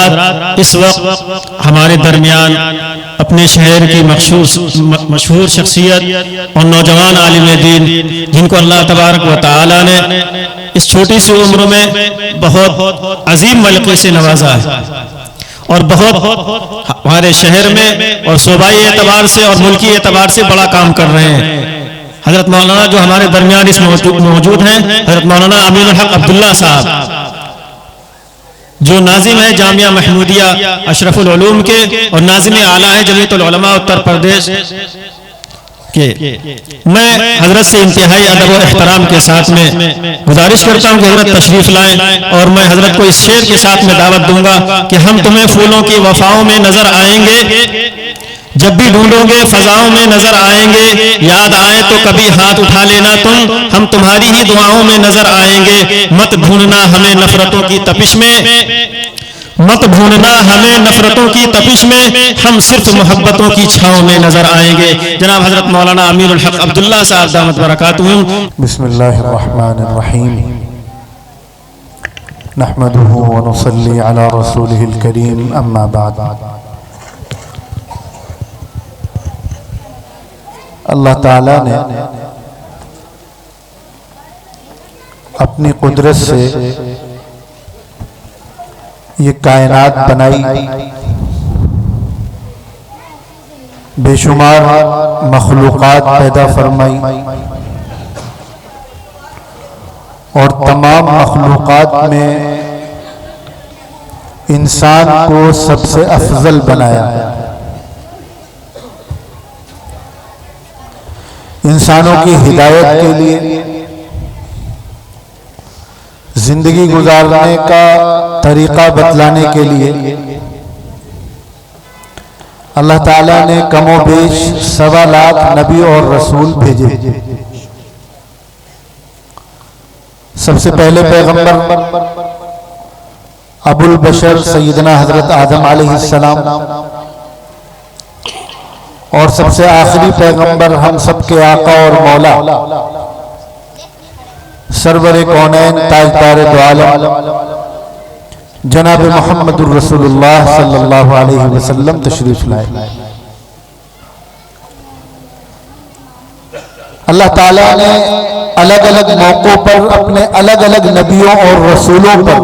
हज़रात, इस वक्त हमारे दरमियान अपने शहर की मशहूर शख्सियत और नौजवान आलिम दीन, जिनको अल्लाह तबारक व तआला ने इस छोटी सी उम्र में बहुत अजीम मलके से नवाजा है और बहुत हमारे शहर में और सूबाई एतबार से और मुल्की एतबार से बड़ा काम कर रहे हैं। हजरत मौलाना जो हमारे दरमियान इस मौजूद हैं, हजरत मौलाना अमीनुल हक अब्दुल्ला साहब, जो नाजिम है जामिया महमूदिया अशरफुल उलूम के और नाजिम आला है जमीयतुल उलमा उत्तर प्रदेश के। मैं हजरत से इंतहाई अदब और एहतराम के साथ में गुजारिश करता हूं कि हजरत तशरीफ लाएं और मैं हजरत को इस शेर के साथ में दावत दूंगा कि हम तुम्हें फूलों की वफाओं में नजर आएंगे, जब भी ढूंढोगे फजाओं में नजर आएंगे, याद आए तो कभी हाथ उठा लेना तुम, हम तुम्हारी ही दुआओं में नजर आएंगे। मत ढूंढना हमें नफरतों की तपिश में, मत ढूंढना हमें नफरतों की तपिश में, हम सिर्फ मोहब्बतों की छांव में नजर आएंगे। जनाब हजरत मौलाना अमीरुल हक अब्दुल्ला साहब दामत बरकातुहुम। बिस्मिल्लाहिर्रहमानिर्रहीम, नहमदुहु व नुसल्ली अला रसूलिहिल करीम, अम्मा बाद। अल्लाह ताला ने अपनी कुदरत से ये कायनात बनाई, बेशुमार मखलूक़ात पैदा फरमाई और तमाम मखलूक़ात में इंसान को सबसे अफजल बनाया। इंसानों की हिदायत के लिए, जिंदगी गुजारने का तरीका बतलाने के लिए अल्लाह ताला ने कमोबेश 1.25 लाख नबी और रसूल भेजे। सबसे पहले पैगंबर अबुल बशर सैयदना हजरत आदम अलैहिस्सलाम और सबसे आखिरी पैगंबर हम सबके आका और मौला सरवरे कौनैन ताजदार दो आलम जनाब मोहम्मदुर रसूलुल्लाह सल्लल्लाहु अलैहि वसल्लम तशरीफ लाए। अल्लाह ताला ने अलग अलग मौकों पर अपने अलग अलग नबियों और रसूलों पर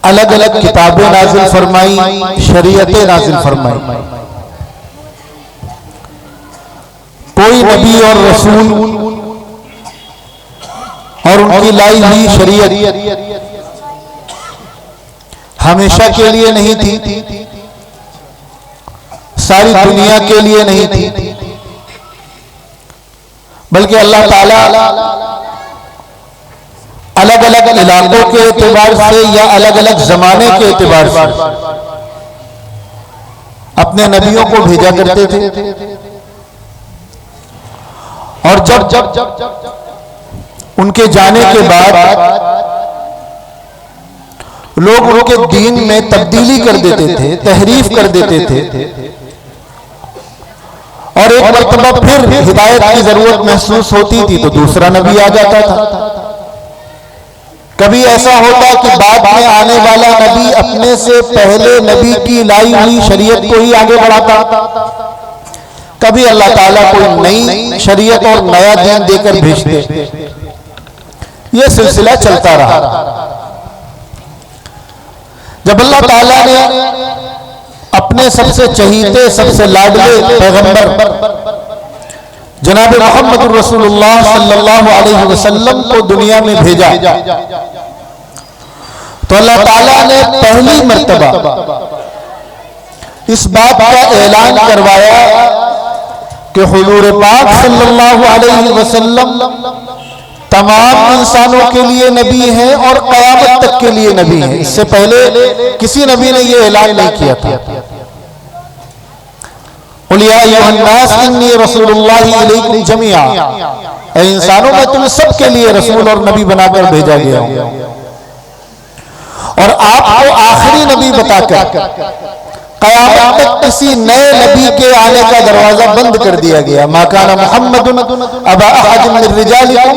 अलग अलग किताबें नाजिल फरमाई, शरीयतें नाजिल फरमाई। कोई नबी और रसूल और उनकी लाई हुई शरीयत हमेशा के लिए नहीं थी, सारी दुनिया के लिए नहीं थी, बल्कि अल्लाह ताला अलग अलग इलाकों के एतबार से या अलग अलग जमाने के एतबार से अपने नबियों को भेजा करते थे। और जब उनके जाने के बाद लोग उनके दीन में तब्दीली कर देते थे, तहरीफ कर देते थे और एक मर्तबा फिर हिदायत की जरूरत महसूस होती थी तो दूसरा नबी आ जाता था। कभी ऐसा होता कि बाद में आने वाला नबी अपने से पहले नबी की लाई हुई शरीयत को ही आगे बढ़ाता। कभी अल्लाह ताला कोई नई शरीयत और नया दीन देकर भेजते। यह सिलसिला चलता रहा। जब अल्लाह ताला ने अपने सबसे चहीते, सबसे लाडले पैगंबर जनाब मोहम्मद रसूलुल्लाह सल्लल्लाहु अलैहि वसल्लम को दुनिया में भेजा तो अल्लाह ताला ने पहली मर्तबा इस बात का ऐलान करवाया कि हुजूर पाक सल्लल्लाहु अलैहि वसल्लम तमाम इंसानों के लिए नबी हैं और क़यामत तक के लिए नबी हैं। इससे पहले किसी नबी ने यह ऐलान नहीं किया था। कुल या अय्युहन्नास इन्नी रसूलुल्लाहि इलैकुम जमीआ, ऐ इंसानों में तुम्हें सबके लिए रसूल और नबी बनाकर भेजा गया हूं और आपको आखिरी नबी बताकर क़यामत तक किसी नए नबी के आने का दरवाजा बंद कर दिया गया। मा काना मुहम्मदुन अबा अहदिन मिन रिजालिकुम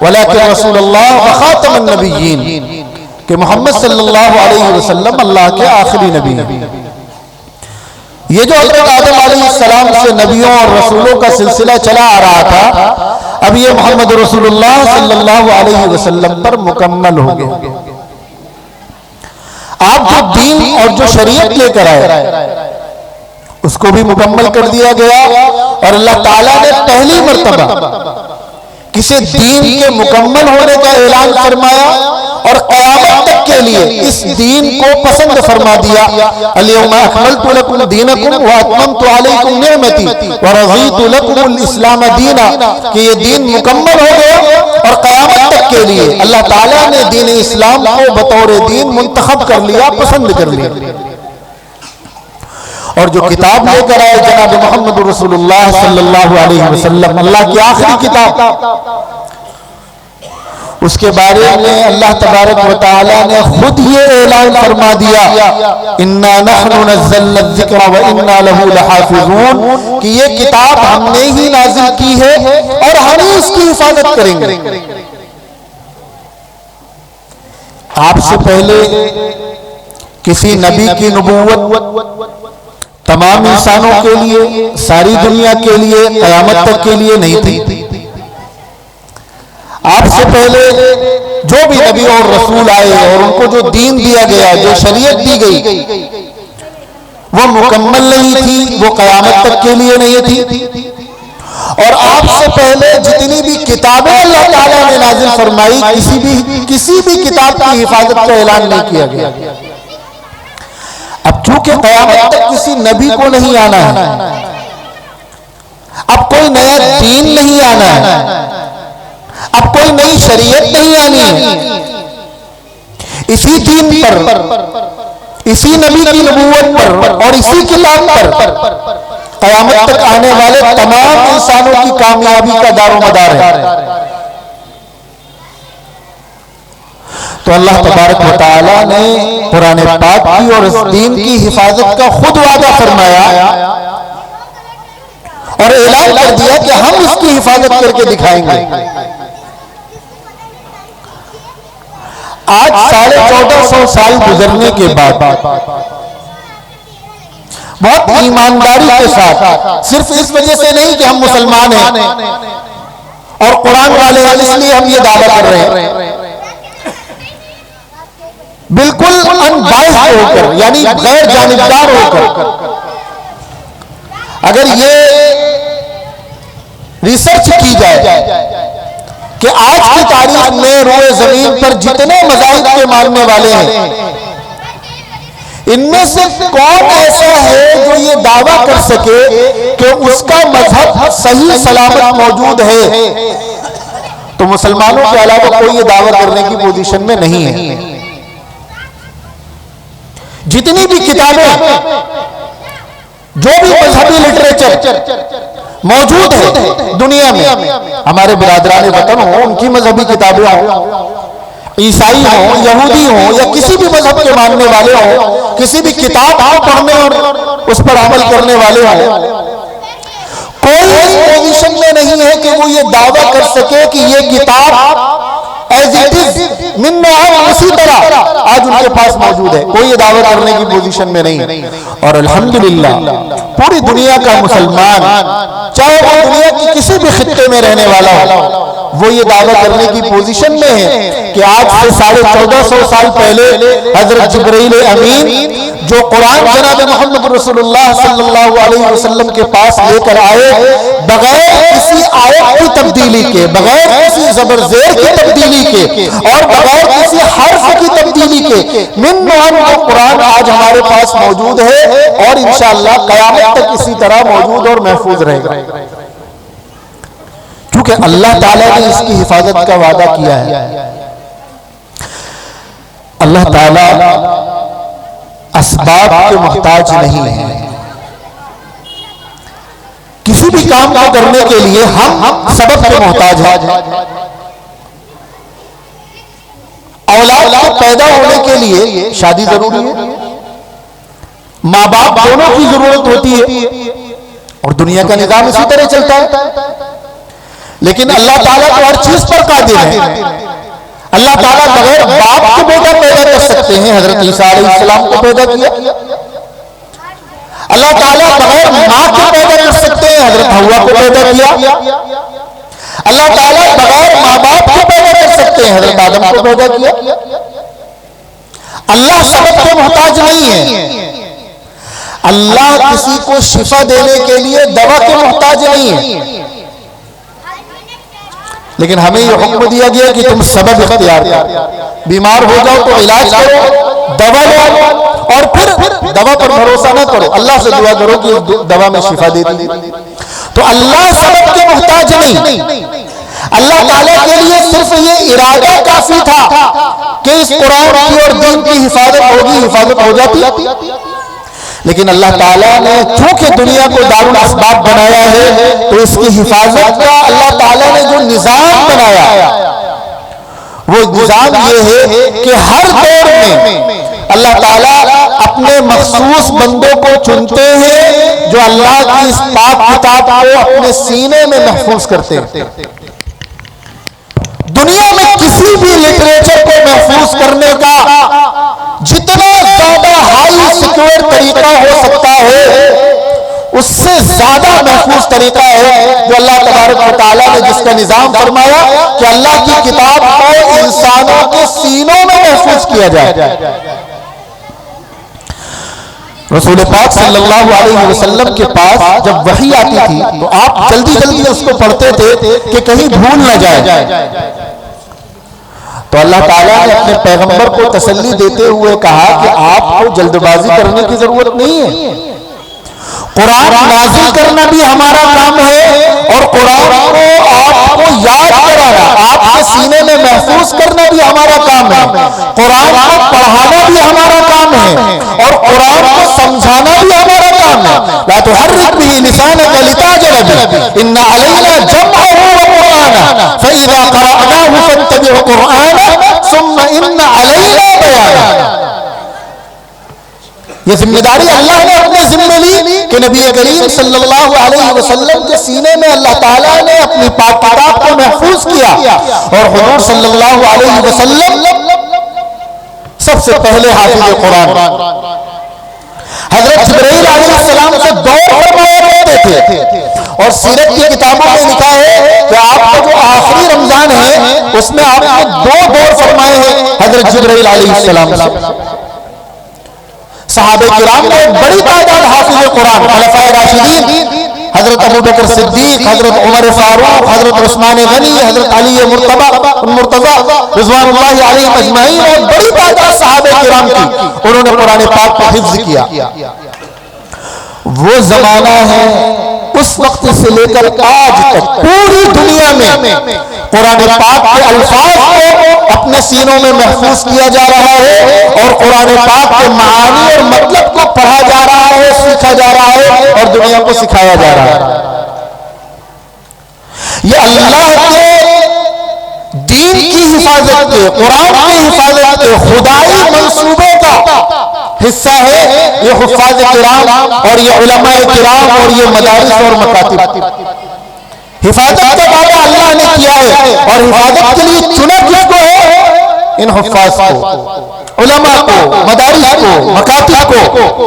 वलाकिन रसूलुल्लाह व खातमुन नबिय्यीन। कि मोहम्मद सल्लल्लाहु अलैहि वसल्लम अल्लाह के आखिरी नबी हैं। ये जो हज़रत आदम अलैहिस्सलाम से नबियों और रसूलों का सिलसिला चला आ रहा था, अब ये मोहम्मद रसूलुल्लाह सल्लल्लाहु अलैहि वसल्लम पर मुकम्मल हो गया। आप जो दीन और जो शरीयत लेकर आए उसको भी मुकम्मल कर दिया गया, और अल्लाह ताला ने पहली मर्तबा किसी दीन के मुकम्मल होने का ऐलान फरमाया और क़यामत तक के लिए इस दीन को पसंद फरमा दिया। अल-यौमा अकमलतु लकुम दीनकुम व अतममतु अलैकुम निअमती व रज़ीतु लकुमुल इस्लाम दीना, कि ये दीन मुकम्मल हो गया और क़यामत तक के लिए अल्लाह ताला ने दीन इस्लाम को बतौर दीन मुंतखब कर लिया, पसंद कर लिया। और जो किताब लेकर आए जनाब मोहम्मद रसूलुल्लाह सल्लल्लाहु अलैहि वसल्लम, अल्लाह की आखिरी किताब, उसके बारे में अल्लाह तबारक व तआला ने खुद ये ऐलान फरमा दिया, इन्ना नहनु नज़्ज़लना ज़िक्र व इन्ना लहू लहाफ़िज़ून, कि ये किताब हमने ही नाज़िल की है और हम ही इसकी हिफाजत करेंगे। आपसे पहले किसी नबी की नबूवत तमाम इंसानों के लिए, सारी दुनिया के लिए, क़यामत तक के लिए नहीं थी। आपसे पहले जो भी नबी और रसूल आए और उनको जो दीन दिया गया, जो शरीयत दी गई, वो मुकम्मल नहीं थी, वो क़यामत तक के लिए नहीं थी। और आपसे पहले जितनी भी किताबें अल्लाह ताला ने नाज़िल फरमाई, किसी भी किताब की हिफाजत का ऐलान नहीं किया गया। अब चूंकि क़यामत तक किसी नबी को नहीं आना है, अब कोई नया दीन नहीं आना है, अब कोई नई शरीयत नहीं आनी है, इसी दीन पर, इसी नबी की नबूवत पर और इसी किताब पर क़यामत तक आने वाले तमाम इंसानों की कामयाबी का दारोमदार है। तो अल्लाह तबारक व तआला ने कुरान पाक की और इस दीन की हिफाजत का खुद वादा फरमाया और ऐलान कर दिया कि हम इसकी हिफाजत करके दिखाएंगे। आज 1450 साल गुजरने के बाद बहुत ईमानदारी के साथ, सिर्फ इस वजह से नहीं कि हम मुसलमान हैं और कुरान वाले हैं इसलिए हम ये दावा कर रहे हैं, बिल्कुल अनबाइस्ड होकर, यानी गैर जानिबदार होकर, अगर ये रिसर्च की जाए कि आज की तारीख में रोए जमीन पर जितने मज़ाहिब के मानने वाले हैं, इनमें से कौन ऐसा है जो ये दावा कर सके कि उसका मजहब सही सलामत मौजूद है, तो मुसलमानों के अलावा कोई ये दावा करने की पोजीशन में नहीं है। जितनी भी किताबें, जो भी मजहबी लिटरेचर मौजूद है दुनिया में, हमारे बिरादरान वतन हो, उनकी मजहबी किताबें हो, ईसाई हो, यहूदी हो या किसी भी मजहब के मानने वाले हो, किसी भी किताब को पढ़ने और उस पर अमल करने वाले हो, कोई इस पोजीशन में नहीं है कि वो ये दावा कर सके कि ये किताब एज इट इज मिन उसी तरह आज उनके पास मौजूद है। कोई ये दावा करने की पोजीशन में नहीं। और अल्हम्दुलिल्लाह पूरी दुनिया का मुसलमान, चाहे वो दुनिया की किसी भी खित्ते में रहने वाला हो, वो ये दावा करने की पोजीशन में है कि आज से 1450 साल पहले हजरत जिब्रील अमीन जो कुरान जनाब मोहम्मद रसूलुल्लाह सल्लल्लाहु अलैहि वसल्लम के पास लेकर आए, बगैर किसी आयत की तब्दीली के, बगैर किसी ज़बर-ज़ेर की तब्दीली के और बगैर किसी हर्फ की तब्दीली के मिन नुआन वो कुरान आज हमारे पास मौजूद है और इंशाअल्लाह क़यामत तक इसी तरह मौजूद और महफूज रहेगा, क्योंकि अल्लाह ताला ने इसकी हिफाजत का वादा किया है। अल्लाह ताला असबाब के मुहताज नहीं है। किसी भी काम को करने के लिए हम सबब के मोहताज हैं। औलाद को पैदा होने के लिए शादी जरूरी है, माँ बाप दोनों की जरूरत होती है और दुनिया का निजाम इसी तरह चलता है। लेकिन अल्लाह ताला तो हर चीज पर कादिर है। अल्लाह ताला बगैर बाप के बेटा पैदा कर सकते हैं, हजरत ईसा अलैहिस्सलाम को पैदा किया। अल्लाह ताला बगैर मां के पैदा कर सकते हैं, हजरत हव्वा को पैदा किया। अल्लाह ताला बगैर मां बाप को पैदा कर सकते हैं, हजरत आदम को पैदा किया। अल्लाह सबब के मोहताज नहीं है। अल्लाह किसी को शिफा देने के लिए दवा के मोहताज नहीं है, लेकिन हमें यह हुक्म दिया गया कि तुम सबब इख्तियार करो। बीमार हो जाओ तो इलाज करो, दवा लो, और फिर दवा पर भरोसा ना करो, अल्लाह से दुआ करो कि दवा में शिफा दे दी। तो अल्लाह सबब के मोहताज नहीं। अल्लाह ताला के लिए सिर्फ ये इरादा काफी था कि इस कुरान की और दीन की हिफाजत होगी, हिफाजत हो जाती। लेकिन अल्लाह ताला ने चूंकि दुनिया को दारुल असबाब बनाया है, तो इसकी हिफाजत का अल्लाह ताला ने जो निजाम बनाया, वो निजाम ये है कि हर दौर में अल्लाह ताला अपने मखसूस बंदों को चुनते हैं जो अल्लाह की इस पाक किताब को अपने सीने में महफूज करते हैं। दुनिया में किसी भी लिटरेचर को महफूज करने का जितना ज्यादा हाई सिक्योर तरीका हो सकता है, उससे ज्यादा महफूज तरीका है जो अल्लाह तबारक व तआला ने जिसका निजाम फरमाया कि अल्लाह की किताब को इंसानों के सीनों में महफूज किया जाए। रसूल पाक सल्लल्लाहु अलैहि वसल्लम के पास जब वही आती थी तो आप जल्दी जल्दी उसको पढ़ते थे कि कहीं भूल न जाए। तो अल्लाह ताला ने अपने पैगंबर को तसल्ली देते हुए कहा कि आपको जल्दबाजी करने की जरूरत नहीं है। कुरान नाज़िल करना भी हमारा काम है और कुरान को आपको याद कराना, आपके सीने में महफूज करना भी हमारा काम है। कुरान को पढ़ाना भी हमारा काम है और कुरान को समझाना भी हमारा काम है। ला तुहर्रिक बिही लिसानक लिताजल बिही इन्ना अलैना जमअहु व कुराना फइज़ा क़रअनाहु फत्तबिअ कुरआना सुम्मा इन्ना अलैना बयाना। ये जिम्मेदारी अल्लाह ने अपने जिम्मे ली कि नबी करीम सल्लल्लाहु अलैहि वसल्लम के सीने में अल्लाह ताला ने अपनी पाक किताब को महफूज किया और हुजूर सल्लल्लाहु अलैहि वसल्लम सबसे पहले हाफिज कुरान, हजरत जिब्राइल अलैहिस्सलाम से दौर फरमाया करते थे। और सीरत की किताबों में लिखा है कि आपका जो आखिरी रमजान है उसमें आपने दो दौर फरमाए हैं हजरत जिब्राइल अलैहिस्सलाम से। सहाबे किराम में बड़ी तादाद हाफिज कुरान, खलफाए राशिदीन हजरत अबू बकर सिद्दीक, हजरत उमर फारूक, हजरत उस्मान गनी, हजरत अली मुर्तजा रिज़वानुल्लाहि अलैहिम अजमाइन और बड़ी तादाद सहाबे किराम की उन्होंने कुरान पाक को हिफ्ज किया। वो जमाना है उस वक्त से लेकर आज तक पूरी दुनिया में कुरान पाक के अल्फाज को अपने सीनों में महफूज किया जा रहा है और कुरान पाक के मानी और मतलब को पढ़ा जा रहा है, सीखा जा रहा है और दुनिया को सिखाया जा रहा है। ये अल्लाह के दीन की हिफाजत के, कुरान की हिफाजत के खुदाई मंसूबे का हिस्सा है ये हुफ्फाज़ किराम और ये उलमाए किराम और ये मदारिस और मकातिब। हिफाजत का वादा अल्लाह ने किया है और हिफाजत के लिए चुना किसको है? इन हुफ्फाज़ को, उलमा को, मदारिस को, मकातिब को।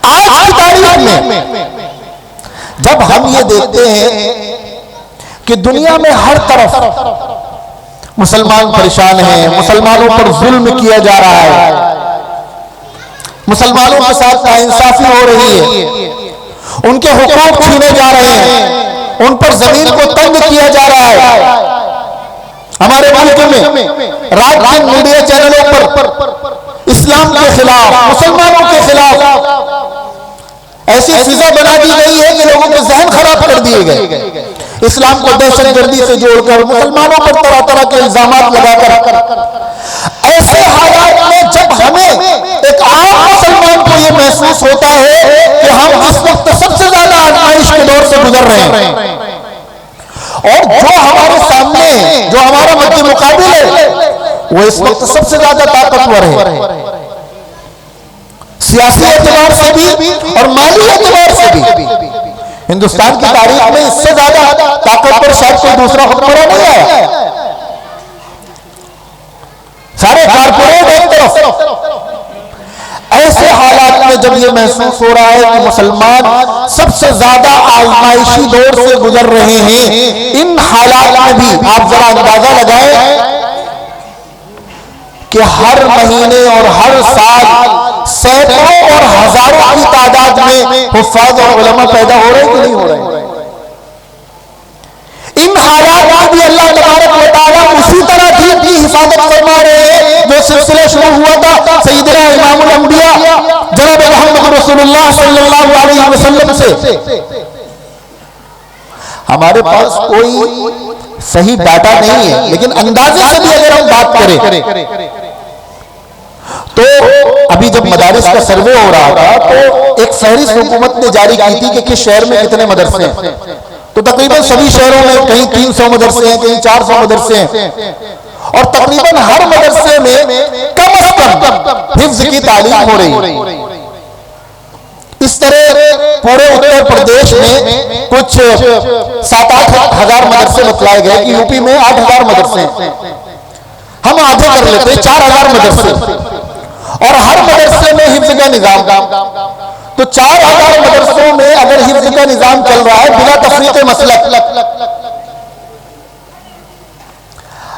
आज की तारीख में जब हम ये देखते हैं कि दुनिया में हर तरफ मुसलमान परेशान हैं, मुसलमानों पर जुल्म किया जा रहा है, मुसलमानों के साथ नाइंसाफी हो रही है, उनके हुकूक छीने जा रहे हैं, उन पर जमीन को तंग किया जा रहा है। हमारे मुल्क में रात दिन मीडिया चैनलों पर इस्लाम के खिलाफ, मुसलमानों के खिलाफ ऐसी फिजा बना दी गई है कि लोगों के जहन खराब कर दिए गए। इस्लाम को दहशतगर्दी से जोड़कर मुसलमानों पर तरह तरह के इल्जामात लगाकर ऐसे हालात में जब हमें एक आम मुसलमान को यह महसूस होता है कि हम इस वक्त सबसे ज्यादा आजमाइश के दौर से गुजर रहे हैं और जो हमारे सामने, जो हमारा मध्य मुकाबिल है, वो इस वक्त सबसे ज्यादा ताकतवर है, सियासी एतबार से भी और माली एतबार से भी। हिंदुस्तान की तारीख में इससे ज्यादा ताकतवर शायद कोई दूसरा हुक्मरान नहीं आया। सारे कारपोरेट एक तरफ। ऐसे हालात में जब ये महसूस हो रहा है कि मुसलमान सबसे ज्यादा आजमाइशी दौर से गुजर रहे हैं, इन हालात में भी आप जरा अंदाजा लगाएं कि हर महीने और हर साल सैकड़ों और हजारों की तादाद में हुफ्फाज और उलमा पैदा हो रहे हैं कि नहीं हो रहे हैं। इन हालात में भी अल्लाह तबारक व तआला उसी तरह दीन की हिफाजत फरमा रहे हैं जो सिलसिला शुरू हुआ था सय्यदना इमामुल अंबिया जनाब मोहम्मद रसूलुल्लाह सल्लल्लाहु अलैहि वसल्लम से। हमारे पास कोई सही डाटा नहीं है, लेकिन अंदाजे से भी अगर हम बात करें तो अभी जब मदारिस का सर्वे हो रहा था तो एक फहरिस्त हुकूमत ने जारी की थी कि किस शहर में कितने मदरसे हैं, तो तकरीबन सभी शहरों में कहीं 300 मदरसे हैं, कहीं 400 मदरसे हैं, और तकरीबन हर मदरसे में कम से कम हिफ्ज की तालीम हो रही। इस तरह पूरे उत्तर प्रदेश में कुछ 7-8 हजार मदरसे बतलाए गए कि यूपी में 8,000 मदरसे हैं। हम आधे कर लेते हैं 4,000 मदरसे, और हर मदरसे में हिफ्ज का निजाम, तो 4,000 मदरसों में अगर हिफ्ज का निजाम चल रहा है बिना तफरीक मसलक,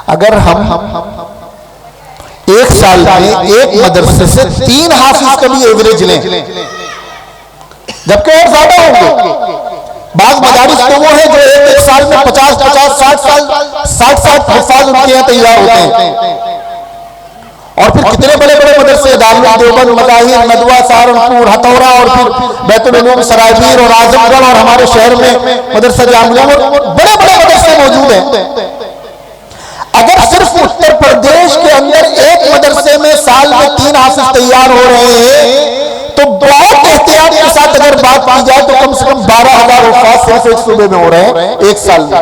अगर हम एक साल में एक मदरसे से 3 हाफिज का भी एवरेज लें, जबकि और ज्यादा होंगे। बाज़ मदारिस तो वो है जो एक साल में 50-50, 60 हुफ्फाज उनके यहाँ तैयार होते हैं, और फिर कितने बड़े बड़े मदरसे दारुल देवबंद, मदाहिर, नदवा, सहारनपुर, हथौरा, और फिर बैतुल उलूम सरायबीर और आजमगढ़, और हमारे शहर में मदरसा जामिया, और बड़े बड़े मदरसे मौजूद हैं। अगर सिर्फ उत्तर प्रदेश के अंदर एक मदरसे में साल में 3 हाफिज तैयार हो रहे हैं, तो बहुत एहतियात के साथ अगर बात की जाए तो कम से कम 12,000 हुफ्फाज सिर्फ एक सूबे में हो रहे हैं एक साल में।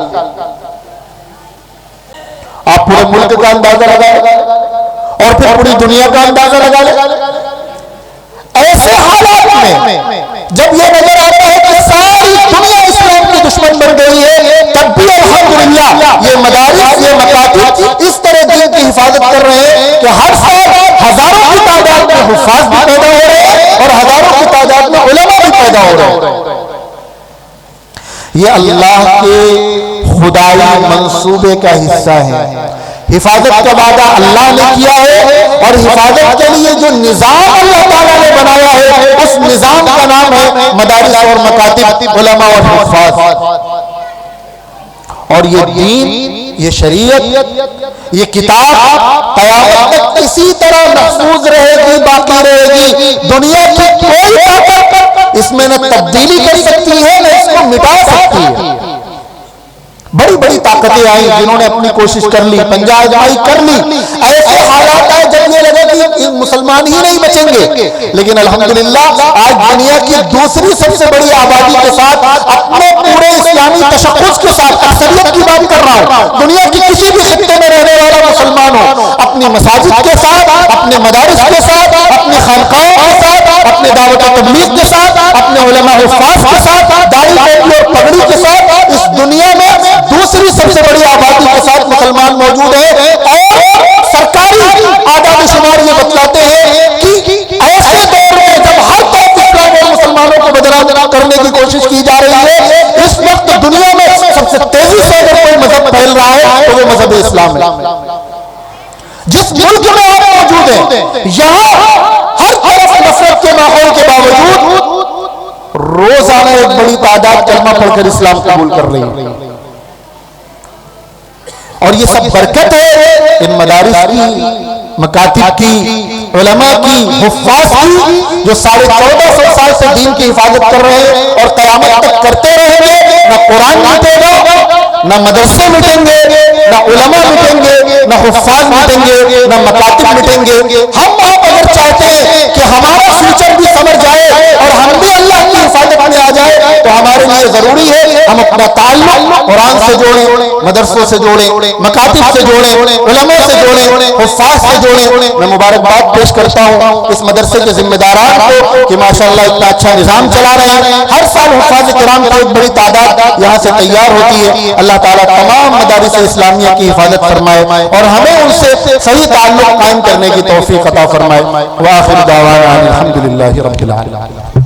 आप पूरे मुल्क का अंदाजा लगाए और फिर पूरी दुनिया का अंदाजा लगा ले। ऐसे हालात में जब यह नजर आता है कि सारी दुनिया इस्लाम की दुश्मन बन गई है, तब भी अल्हम्दुलिल्लाह ये मदारिस, ये मकातिब इस तरह दीन की हिफाजत कर रहे हैं कि हर साल हजारों की तादाद में हुफ्फाज भी पैदा हो रहे हैं और हजारों की तादाद में उलमा भी पैदा हो रहे हैं। ये अल्लाह के खुदाई मंसूबे का हिस्सा है। हिफाजत का वादा अल्लाह ने किया है, और हिफाजत के लिए जो निजाम अल्लाह ताला ने बनाया है उस निजाम का नाम है मदारिस और मकातिब, उलमा और हुफ्फाज। और ये दीन, ये शरीयत, ये किताब क़यामत तक इसी तरह महफूज रहेगी, बाकी रहेगी। दुनिया की कोई ताकत इसमें न तब्दीली कर सकती है न इसको मिटा सकती है। बड़ी बड़ी ताकतें आई जिन्होंने अपनी कोशिश कर ली, पंजा आजमाई कर ली। ऐसे हालात आए जब ये लगे कि मुसलमान ही नहीं बचेंगे, लेकिन अल्हम्दुलिल्लाह आज दुनिया की दूसरी सबसे बड़ी आबादी के साथ, अपने पूरे इस्लामी तशक्कुस के साथ, अक्सरियत की बात कर रहा हूं, दुनिया की किसी भी खित्ते में रहने वाला मुसलमान हो, अपनी मसाजिद के साथ, अपने मदारिस के साथ, अपने खानकाहों के साथ, अपने दावत तबलीग के साथ, अपने उलमा हुफ्फाज के साथ, दाढ़ी टोपी और पगड़ी के साथ इस दुनिया में दूसरी सबसे बड़ी आबादी के साथ मुसलमान मौजूद है। और सरकारी आदाद शुमार ये बतलाते हैं कि ऐसे दौर में जब हर तरफ इस्लाम और मुसलमानों को बदनाम करने की कोशिश की जा रही है, इस वक्त दुनिया में सबसे तेजी से अगर कोई मजहब फैल रहा है तो वो मजहब इस्लाम है। जिस मुल्क में आप मौजूद हैं, यहाँ हर तरफ नफरत के माहौल के बावजूद रोजाना एक बड़ी तादाद कलमा पढ़कर इस्लाम कबूल कर रही है। और ये सब बरकत है इन मदारिस की, मकातिब की, उलमा की, हुफ्फाज की, जो 1450 साल से दीन की हिफाजत कर रहे हैं और क़यामत तक करते रहेंगे। न कुरान मिटेगा, न मदरसे मिटेंगे, न उलमा मिटेंगे, न हुफ्फाज मिटेंगे, न मकातिब मिटेंगे। हम आप अगर चाहते हैं कि हमारा फ्यूचर भी समझ जाए और हम भी अल्लाह की हिफाजत में आ जाए, तो हमारे इसलिए जरूरी है हम अपना ताल्लुक कुरान से जोड़ें, मदरसों से जोड़ें, मकातिब से जोड़ें, उलमा से जोड़ें, हुफ्फाज से जोड़ें। मैं मुबारकबाद पेश करता हूँ इस मदरसे के जिम्मेदारान को कि माशाअल्लाह इतना अच्छा निजाम चला रहे हैं। हर साल हुफ्फाज किराम की एक बड़ी तादाद यहाँ से तैयार होती है। अल्लाह ताला तमाम मदारिस इस्लामिया की हिफाजत फरमाए और हमें उनसे सही ताल्लुक कायम करने की तौफीक अता फरमाए। व आखिर दावाना अल्हम्दुलिल्लाहि रब्बिल आलमीन।